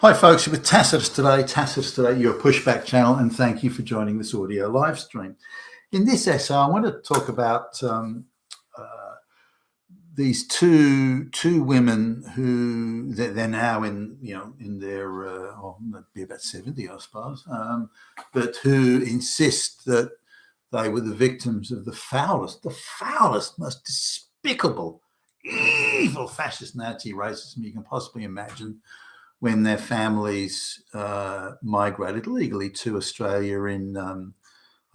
Hi folks, you're with Tacitus today. Tacitus today, your pushback channel, and thank you for joining this audio live stream. In this essay, I want to talk about these two women who they're now in their be about 70, I suppose, but who insist that they were the victims of the foulest, most despicable, evil fascist Nazi racism you can possibly imagine, when their families migrated legally to Australia in,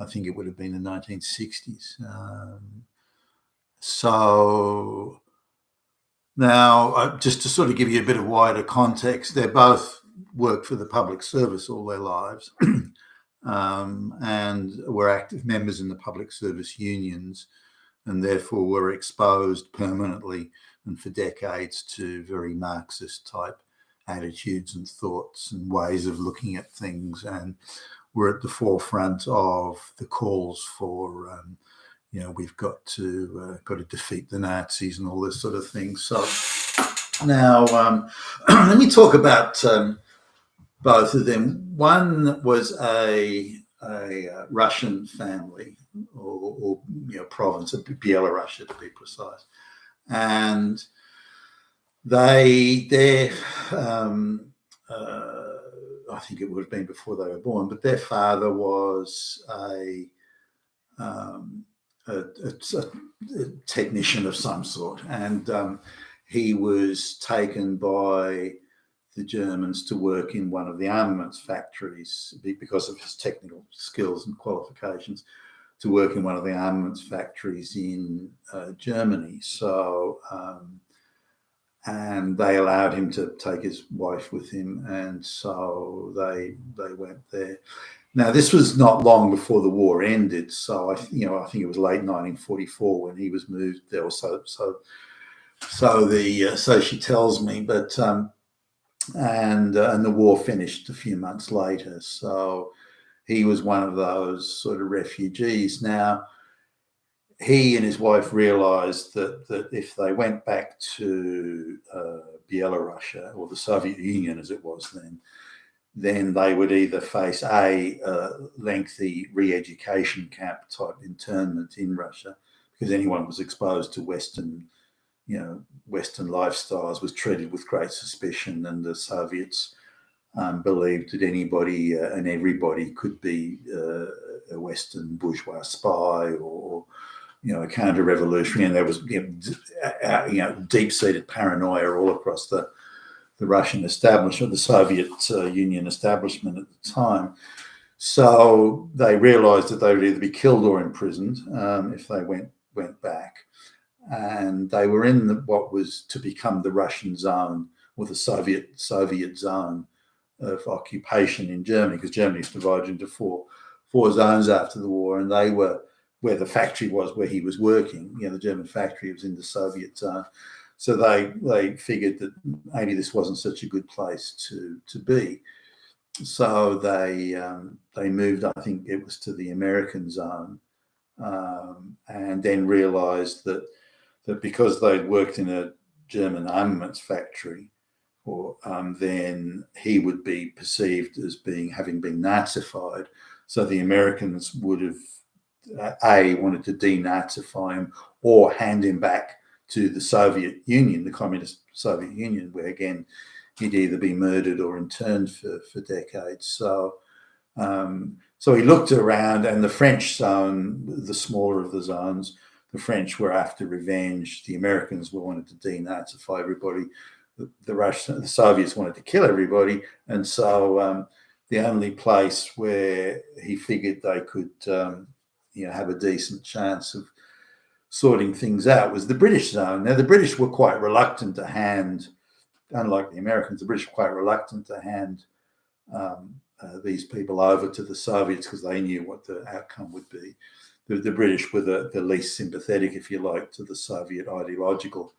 I think it would have been the 1960s. So now, just to sort of give you a bit of wider context, they both worked for the public service all their lives and were active members in the public service unions, and therefore were exposed permanently and for decades to very Marxist type attitudes and thoughts and ways of looking at things, and we're at the forefront of the calls for we've got to defeat the Nazis and all this sort of thing. So now let me talk about both of them. One was a Russian family, or province of Belarus to be precise, and I think it would have been before they were born, but their father was a technician of some sort, and he was taken by the Germans to work in one of the armaments factories because of his technical skills and qualifications, to work in one of the armaments factories in Germany. So and they allowed him to take his wife with him, and so they went there. Now, this was not long before the war ended, so I think it was late 1944 when he was moved there. So she tells me, but and the war finished a few months later. So he was one of those sort of refugees. Now, he and his wife realized that if they went back to Belarus, or the Soviet Union as it was then they would either face a lengthy re-education camp type internment in Russia, because anyone who was exposed to Western lifestyles was treated with great suspicion, and the Soviets believed that anybody and everybody could be a Western bourgeois spy or a counter-revolutionary, and there was deep-seated paranoia all across the Russian establishment, the Soviet Union establishment at the time. So they realised that they would either be killed or imprisoned if they went back, and they were in what was to become the Russian zone, or the Soviet zone of occupation in Germany, because Germany was divided into four zones after the war, and they were where the factory was, where he was working. The German factory was in the Soviet zone. So they figured that maybe this wasn't such a good place to be. So they moved, I think it was to the American zone, and then realised that because they'd worked in a German armaments factory, then he would be perceived as having been Nazified. So the Americans would have wanted to denazify him or hand him back to the Soviet Union, the communist Soviet Union, where again he'd either be murdered or interned for decades. So he looked around, and the French zone, the smaller of the zones, the French were after revenge. The Americans wanted to denazify everybody. The Soviets wanted to kill everybody, and so the only place where he figured they could have a decent chance of sorting things out was the British zone. Now, the British were quite reluctant to hand, unlike the Americans, the British were quite reluctant to hand these people over to the Soviets, because they knew what the outcome would be. The British were the least sympathetic, if you like, to the Soviet ideological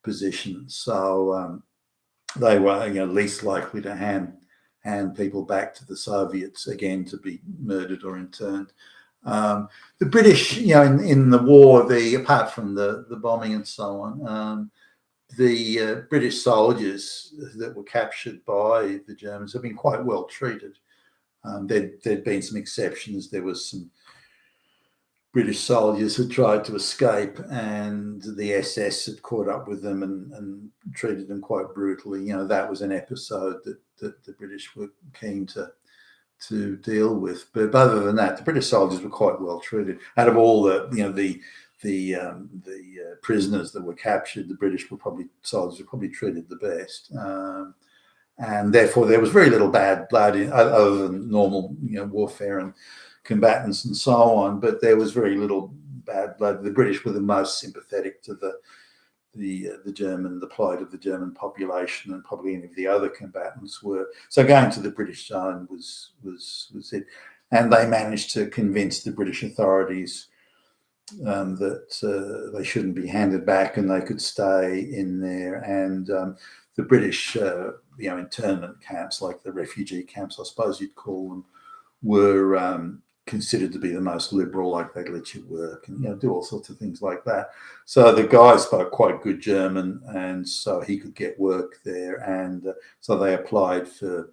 position. So they were least likely to hand people back to the Soviets, again, to be murdered or interned. The British, in the war, apart from the bombing and so on, the British soldiers that were captured by the Germans have been quite well treated. There'd been some exceptions. There was some British soldiers who tried to escape, and the SS had caught up with them and treated them quite brutally. That was an episode that the British were keen to deal with. But other than that, the British soldiers were quite well treated. Out of all the prisoners that were captured, the British soldiers were probably treated the best. And therefore there was very little bad blood other than normal, warfare and combatants and so on. But there was very little bad blood. The British were the most sympathetic to the plight of the German population, and probably any of the other combatants were. So going to the British zone was it, and they managed to convince the British authorities that they shouldn't be handed back and they could stay in there. And the British, internment camps, like the refugee camps, I suppose you'd call them, were considered to be the most liberal. Like they'd let you work and do all sorts of things like that. So the guy spoke quite good German, and so he could get work there. And so they applied for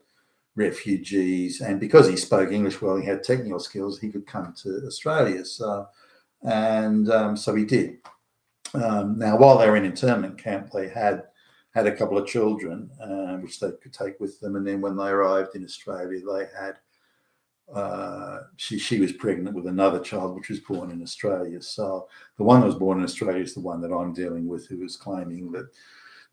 refugees, and because he spoke English well, he had technical skills, he could come to Australia. So he did. Now, while they were in internment camp, they had a couple of children, which they could take with them. And then when they arrived in Australia, they had she was pregnant with another child, which was born in Australia. So the one that was born in Australia is the one that I'm dealing with, who is claiming that.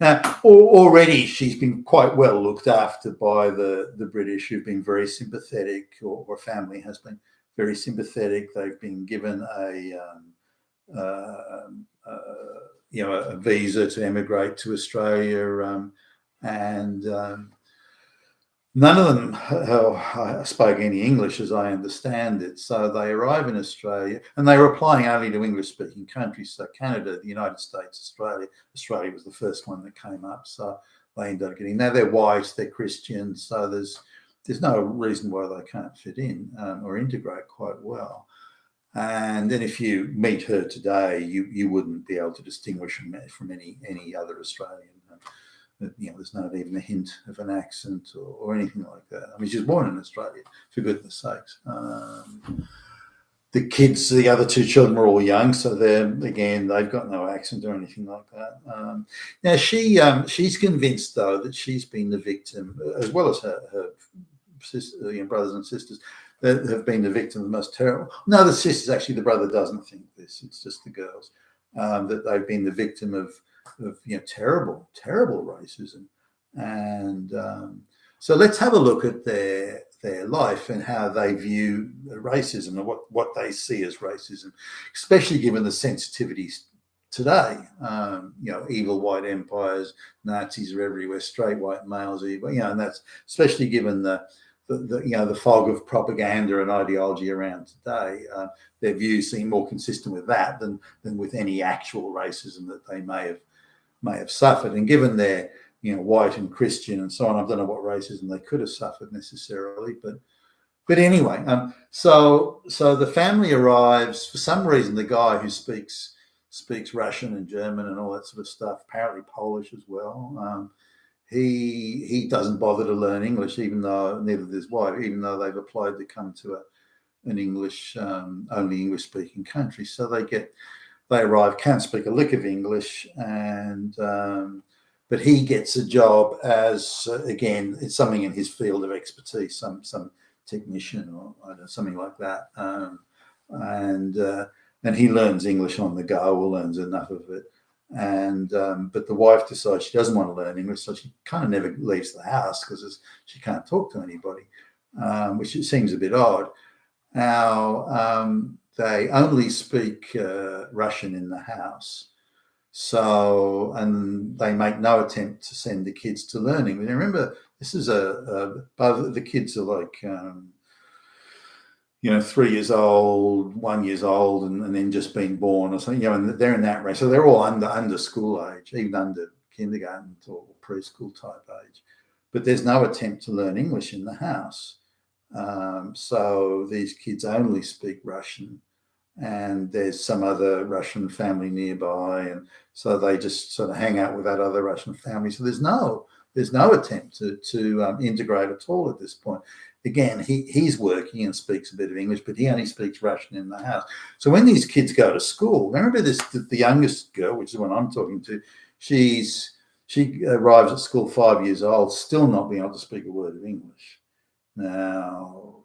Now, already she's been quite well looked after by the British, who've been very sympathetic, or family has been very sympathetic. They've been given a visa to emigrate to Australia, and none of them spoke any English, as I understand it. So they arrive in Australia, and they were applying only to English-speaking countries. So Canada, the United States, Australia. Australia was the first one that came up. So they ended up getting. Now they're white, they're Christian, so there's no reason why they can't fit in or integrate quite well. And then if you meet her today, you wouldn't be able to distinguish them from any other Australian. There's not even a hint of an accent or anything like that. I mean, she was born in Australia, for goodness sakes. The kids, the other two children were all young, so they've got no accent or anything like that. Now, she's convinced, though, that she's been the victim, as well as her sister, brothers and sisters, that have been the victim of the most terrible. No, the sisters, actually, the brother doesn't think this. It's just the girls, that they've been the victim of terrible racism. And so let's have a look at their life and how they view racism and what they see as racism, especially given the sensitivities today. Evil white empires, Nazis are everywhere, straight white males, and that's especially given the fog of propaganda and ideology around today. Their views seem more consistent with that than with any actual racism that they may have suffered. And given their white and Christian and so on, I don't know what racism they could have suffered necessarily, but anyway, so the family arrives. For some reason, the guy who speaks Russian and German and all that sort of stuff, apparently Polish as well. He doesn't bother to learn English, even though neither does his wife, even though they've applied to come to an English only English speaking country. So they arrive, can't speak a lick of English, and but he gets a job as, again, it's something in his field of expertise, some technician or something like that, and he learns English on the go, or learns enough of it. And but the wife decides she doesn't want to learn English, so she kind of never leaves the house because she can't talk to anybody, which it seems a bit odd. Now, they only speak Russian in the house, and they make no attempt to send the kids to learning. Remember, this is both the kids are like 3 years old, 1 year old, and then just been born or something, and they're in that range. So they're all under school age, even under kindergarten or preschool type age. But there's no attempt to learn English in the house. So these kids only speak Russian, and there's some other Russian family nearby, and so they just sort of hang out with that other Russian family. So there's no attempt to integrate at all at this point. Again, he's working and speaks a bit of English, but he only speaks Russian in the house. So when these kids go to school, remember this: the youngest girl, which is the one I'm talking to, she arrives at school 5 years old, still not being able to speak a word of English. Now,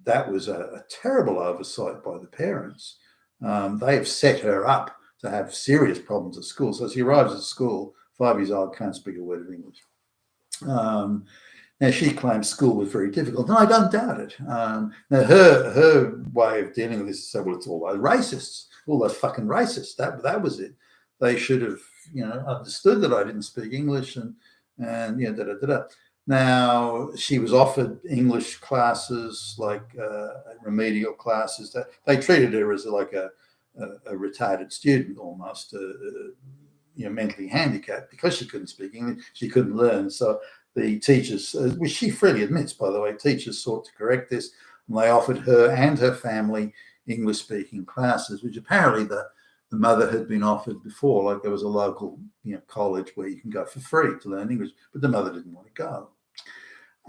that was a terrible oversight by the parents. They have set her up to have serious problems at school. So she arrives at school, 5 years old, can't speak a word of English. Now, she claims school was very difficult, and I don't doubt it. Now, her way of dealing with this is, well, it's all those racists, all those fucking racists. That was it. They should have, understood that I didn't speak English, and da-da-da-da. Now, she was offered English classes, like remedial classes. They treated her as like a retarded student almost, mentally handicapped, because she couldn't speak English. She couldn't learn. So the teachers, which she freely admits, by the way, teachers sought to correct this, and they offered her and her family English-speaking classes, which apparently the mother had been offered before. Like, there was a local college where you can go for free to learn English, but the mother didn't want to go.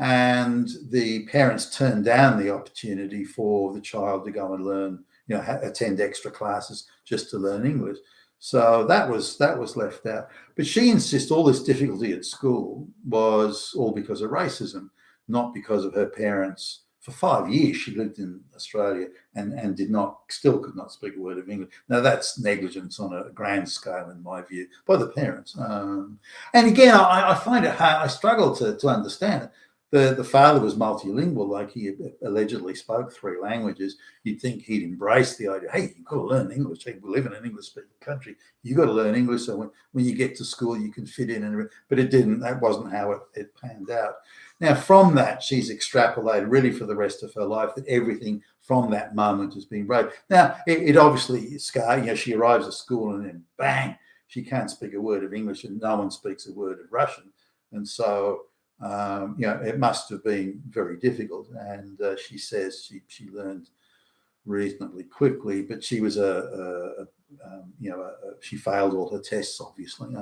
And the parents turned down the opportunity for the child to go and learn, attend extra classes just to learn English. So that was left out. But she insists all this difficulty at school was all because of racism, not because of her parents. For 5 years, she lived in Australia and still could not speak a word of English. Now, that's negligence on a grand scale, in my view, by the parents. And again, I find it hard. I struggle to understand it. The father was multilingual, like he allegedly spoke 3 languages. You'd think he'd embrace the idea, hey, you've got to learn English. Hey, we live in an English-speaking country. You've got to learn English, so when you get to school, you can fit in. But it didn't. That wasn't how it panned out. Now, from that, she's extrapolated really for the rest of her life that everything from that moment has been right. Now, it obviously scarred. She arrives at school and then bang, she can't speak a word of English and no one speaks a word of Russian. And so, it must have been very difficult. And she says she learned reasonably quickly, but she was she failed all her tests, obviously.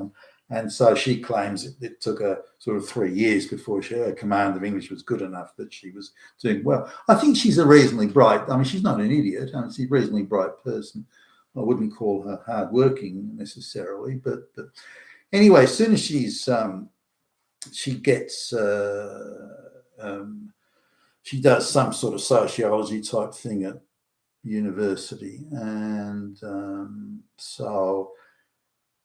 And so she claims it took her sort of 3 years before her command of English was good enough that she was doing well. I think she's a reasonably bright, she's not an idiot. She's a reasonably bright person. I wouldn't call her hardworking necessarily, but anyway, as soon as she does some sort of sociology type thing at university, and so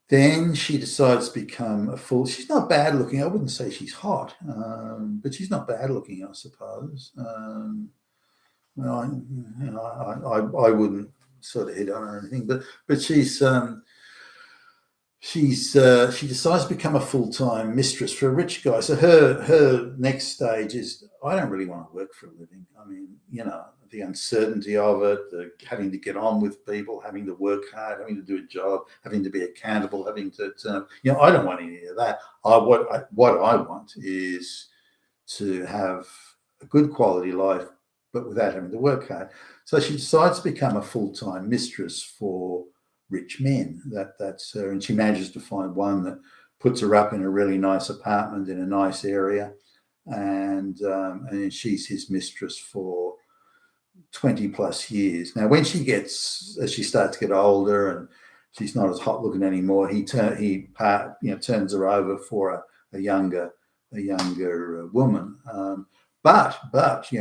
then she decides to become a full. She's not bad looking. I wouldn't say she's hot, but she's not bad looking, I suppose. I wouldn't sort of hit on her or anything, but she decides to become a full-time mistress for a rich guy. So her next stage is, I don't really want to work for a living. The uncertainty of it, the having to get on with people, having to work hard, having to do a job, having to be accountable, having to I don't want any of that. What I want is to have a good quality life, but without having to work hard. So she decides to become a full-time mistress for rich men. That's her, and she manages to find one that puts her up in a really nice apartment in a nice area, and she's his mistress for 20 plus years. Now, as she starts to get older and she's not as hot looking anymore, he turns her over for a younger woman. But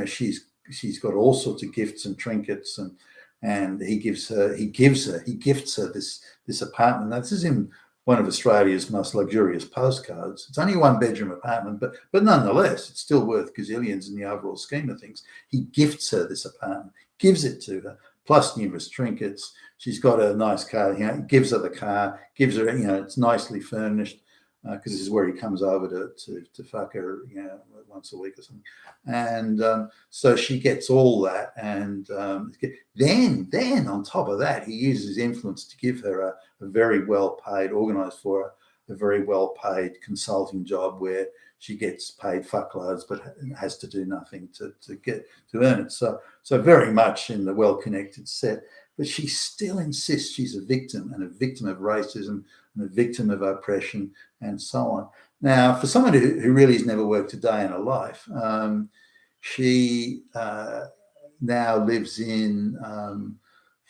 she's got all sorts of gifts and trinkets, and he gifts her this apartment. Now, this is in one of Australia's most luxurious postcodes. It's only a 1-bedroom apartment, but nonetheless, it's still worth gazillions in the overall scheme of things. He gifts her this apartment, gives it to her, plus numerous trinkets. She's got a nice car. Gives her the car, gives her, it's nicely furnished, because this is where he comes over to fuck her, once a week or something. And so she gets all that, and then on top of that, he uses his influence to give her a very well-paid, organised for her, a very well-paid consulting job where she gets paid fuckloads but has to do nothing to earn it. So very much in the well-connected set. but she still insists she's a victim, and a victim of racism and a victim of oppression and so on. Now, for someone who really has never worked a day in her life, she now lives in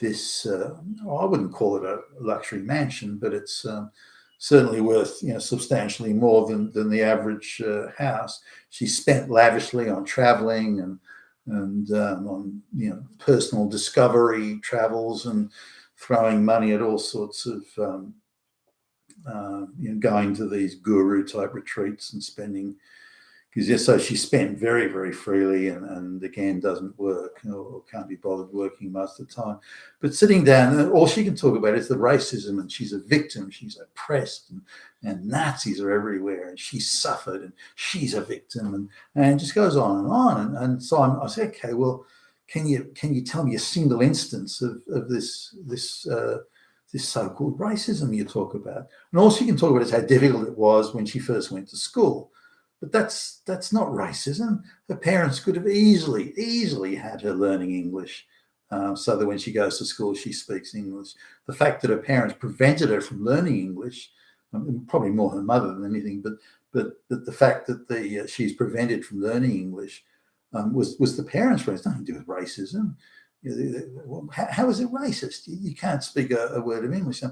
this, I wouldn't call it a luxury mansion, but it's certainly worth substantially more than the average house. She spent lavishly on traveling and on personal discovery travels and throwing money at all sorts of going to these guru type retreats and spending, because so she spent very, very freely and again doesn't work or can't be bothered working most of the time. But sitting down, all she can talk about is the racism, and she's a victim, she's oppressed, and Nazis are everywhere, and she suffered, and she's a victim, and it just goes on and on. And so I say, okay, well, can you tell me a single instance of this so-called racism you talk about? And all she can talk about is how difficult it was when she first went to school. But that's not racism. Her parents could have easily had her learning English so that when she goes to school, she speaks English. The fact that her parents prevented her from learning English, probably more her mother than anything, but the fact that she's prevented from learning English was the parents' fault. It's nothing to do with racism. How is it racist? You can't speak a word of English.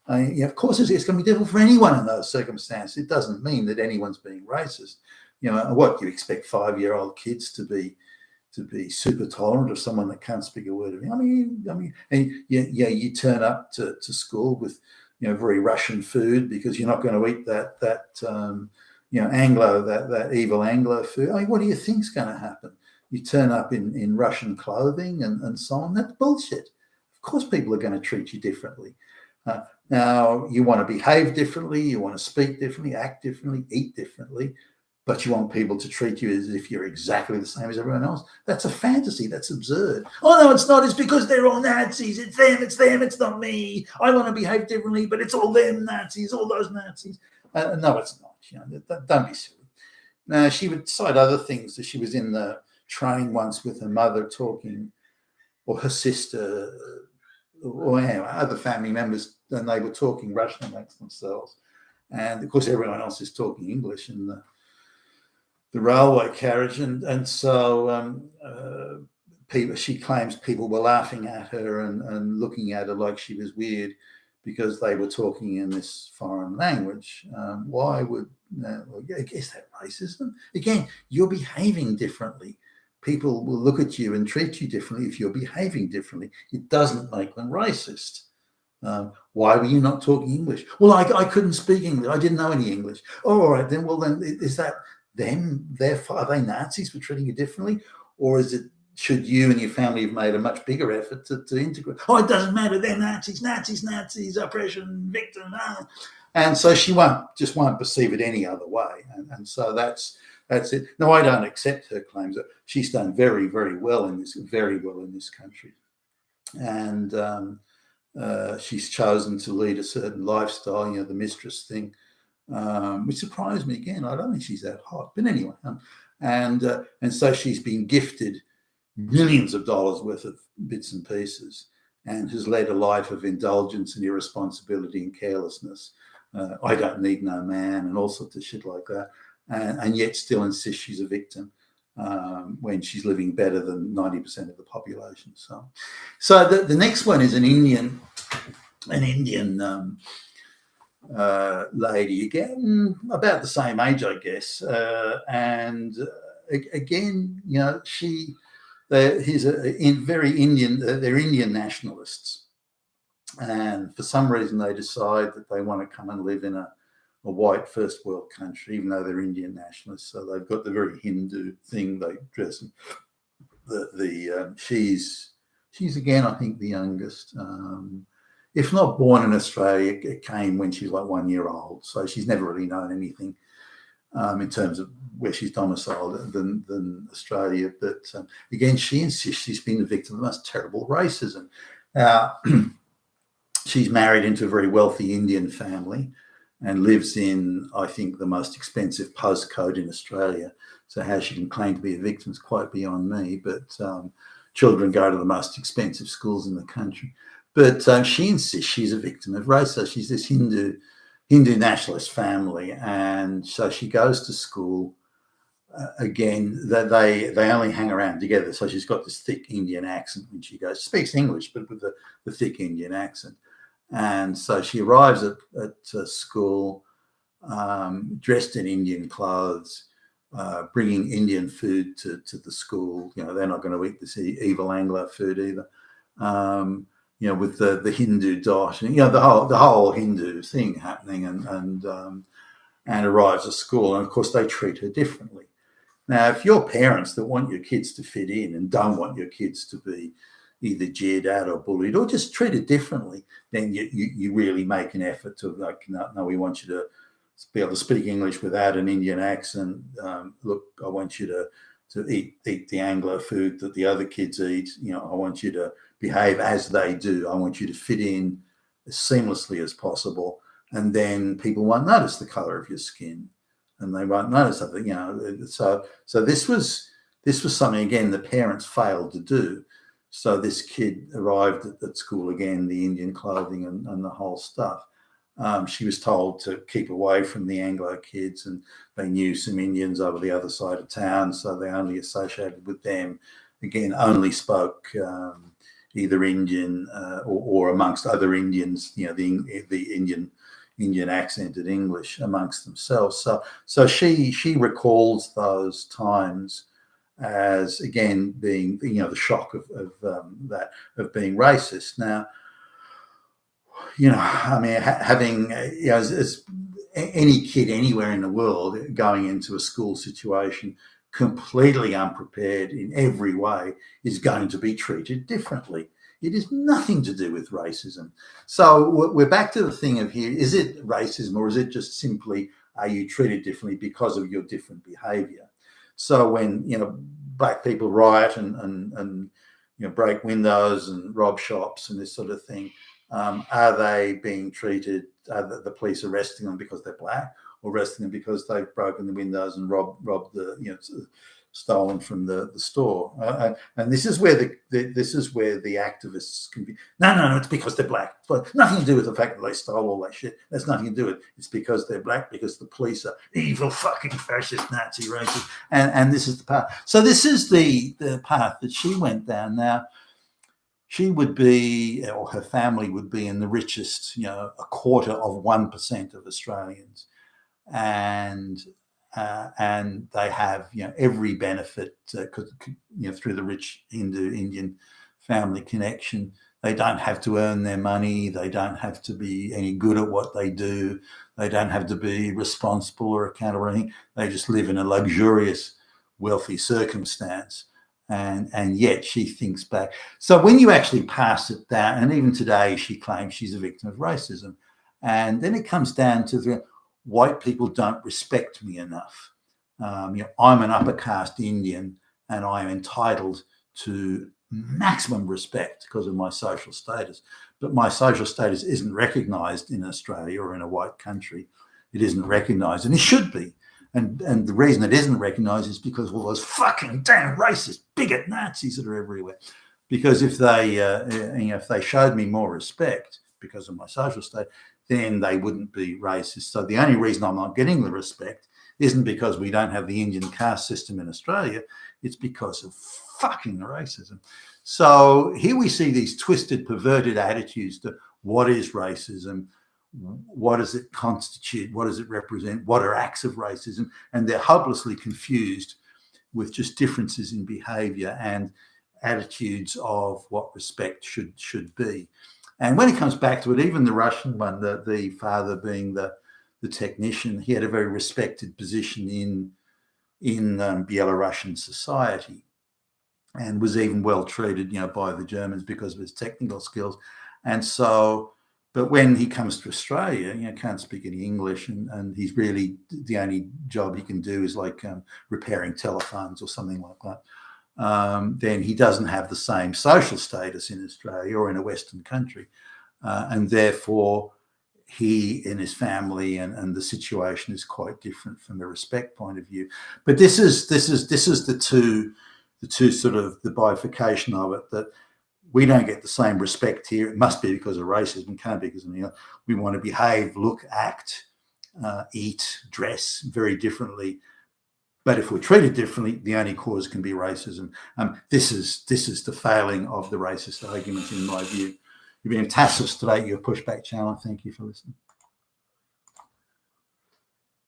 Of course, it's going to be difficult for anyone in those circumstances. It doesn't mean that anyone's being racist. What you expect 5-year-old kids to be super tolerant of someone that can't speak a word of English? And you turn up to school with very Russian food because you're not going to eat that Anglo, that evil Anglo food. What do you think's going to happen? You turn up in Russian clothing and so on. That's bullshit. Of course, people are going to treat you differently. Now, you want to behave differently, you want to speak differently, act differently, eat differently, but you want people to treat you as if you're exactly the same as everyone else. That's a fantasy. That's absurd. Oh, no, it's not. It's because they're all Nazis. It's them. It's not me. I want to behave differently, but it's all them Nazis, all those Nazis. No, it's not. Don't be silly. Now, she would cite other things. She was in the train once with her mother talking, or her sister, or other family members, and they were talking Russian amongst themselves. And of course, everyone else is talking English in the railway carriage. And so she claims people were laughing at her and looking at her like she was weird because they were talking in this foreign language. Why would, is that racism? Again, you're behaving differently. People will look at you and treat you differently if you're behaving differently. It doesn't make them racist. Why were you not talking English? Well, I couldn't speak English. I didn't know any English. Oh, all right, then. Well, then is that them? Therefore, are they Nazis for treating you differently? Or should you and your family have made a much bigger effort to integrate? Oh, it doesn't matter. They're Nazis, oppression, victim. And so she won't perceive it any other way. And so that's it. No, I don't accept her claims. She's done very, very well in this country. And she's chosen to lead a certain lifestyle, the mistress thing, which surprised me again. I don't think she's that hot, but anyway. And so she's been gifted millions of dollars worth of bits and pieces, and has led a life of indulgence and irresponsibility and carelessness. I don't need no man and all sorts of shit like that, and yet still insists she's a victim when she's living better than 90% of the population. So the next one is an Indian lady, again about the same age, I guess, and again, very Indian. They're Indian nationalists, and for some reason they decide that they want to come and live in a white first world country, even though they're Indian nationalists. So they've got the very Hindu thing. They dress. She's again, I think, the youngest. If not born in Australia, it came when she was like 1 year old. So she's never really known anything in terms of where she's domiciled than Australia. But again, she insists she's been the victim of the most terrible racism. She's married into a very wealthy Indian family and lives in, I think, the most expensive postcode in Australia. So how she can claim to be a victim is quite beyond me. But children go to the most expensive schools in the country. But she insists she's a victim of race. So she's this Hindu nationalist family, and so she goes to school. Again, that they only hang around together. So she's got this thick Indian accent when she goes. She speaks English, but with the thick Indian accent. And so she arrives at school dressed in Indian clothes, bringing Indian food to the school. They're not going to eat this evil Anglo food either. With the Hindu dot, and, the whole Hindu thing happening, and arrives at school. And of course, they treat her differently. Now, if you're parents that want your kids to fit in and don't want your kids to be either jeered at or bullied or just treated differently, then you really make an effort to, like, no, we want you to be able to speak English without an Indian accent. Look, I want you to eat the Anglo food that the other kids eat. I want you to behave as they do. I want you to fit in as seamlessly as possible. And then people won't notice the color of your skin, and they won't notice something. So this was something, again, the parents failed to do. So this kid arrived at school, again, the Indian clothing and the whole stuff. She was told to keep away from the Anglo kids, and they knew some Indians over the other side of town, so they only associated with them. Again, only spoke either Indian or amongst other Indians, the Indian accented English amongst themselves. So she recalls those times as, again, being, the shock of being racist. Now, having, as any kid anywhere in the world going into a school situation completely unprepared in every way is going to be treated differently. It is nothing to do with racism. So we're back to the thing of here, is it racism, or is it just simply, are you treated differently because of your different behavior? So when, black people riot and break windows and rob shops and this sort of thing, are they being treated, are the police arresting them because they're black, or arresting them because they've broken the windows and robbed the, stolen from the store? And this is where the activists can be, no, it's because they're black. But nothing to do with the fact that they stole all that shit. That's nothing to do with it. It's because they're black, because the police are evil, fucking fascist, Nazi, racist. And this is the path. So this is the path that she went down. Now, she would be, or her family would be, in the richest, a quarter of 1% of Australians. And they have, every benefit through the rich Indian family connection. They don't have to earn their money. They don't have to be any good at what they do. They don't have to be responsible or accountable or anything. They just live in a luxurious, wealthy circumstance. And yet she thinks back. So when you actually pass it down, and even today she claims she's a victim of racism, and then it comes down to the white people don't respect me enough. I'm an upper caste Indian, and I am entitled to maximum respect because of my social status. But my social status isn't recognised in Australia or in a white country. It isn't recognised, and it should be. And the reason it isn't recognised is because of all those fucking damn racist, bigot Nazis that are everywhere. Because if they showed me more respect because of my social state, then they wouldn't be racist. So the only reason I'm not getting the respect isn't because we don't have the Indian caste system in Australia. It's because of fucking racism. So here we see these twisted, perverted attitudes to what is racism, what does it constitute, what does it represent, what are acts of racism, and they're hopelessly confused with just differences in behaviour and attitudes of what respect should be. And when it comes back to it, even the Russian one, the father being the technician, he had a very respected position in Belarusian society, and was even well treated, by the Germans because of his technical skills. And so, but when he comes to Australia, can't speak any English, and he's really, the only job he can do is like repairing telephones or something like that. Then he doesn't have the same social status in Australia or in a Western country, and therefore he and his family and the situation is quite different from the respect point of view. But this is the two two sort of the bifurcation of it, that we don't get the same respect here. It must be because of racism. It can't be because of anything else. We want to behave, look, act, eat, dress very differently. But if we're treated differently, the only cause can be racism. This is the failing of the racist argument, in my view. You've been Tassos today, your Pushback channel. Thank you for listening.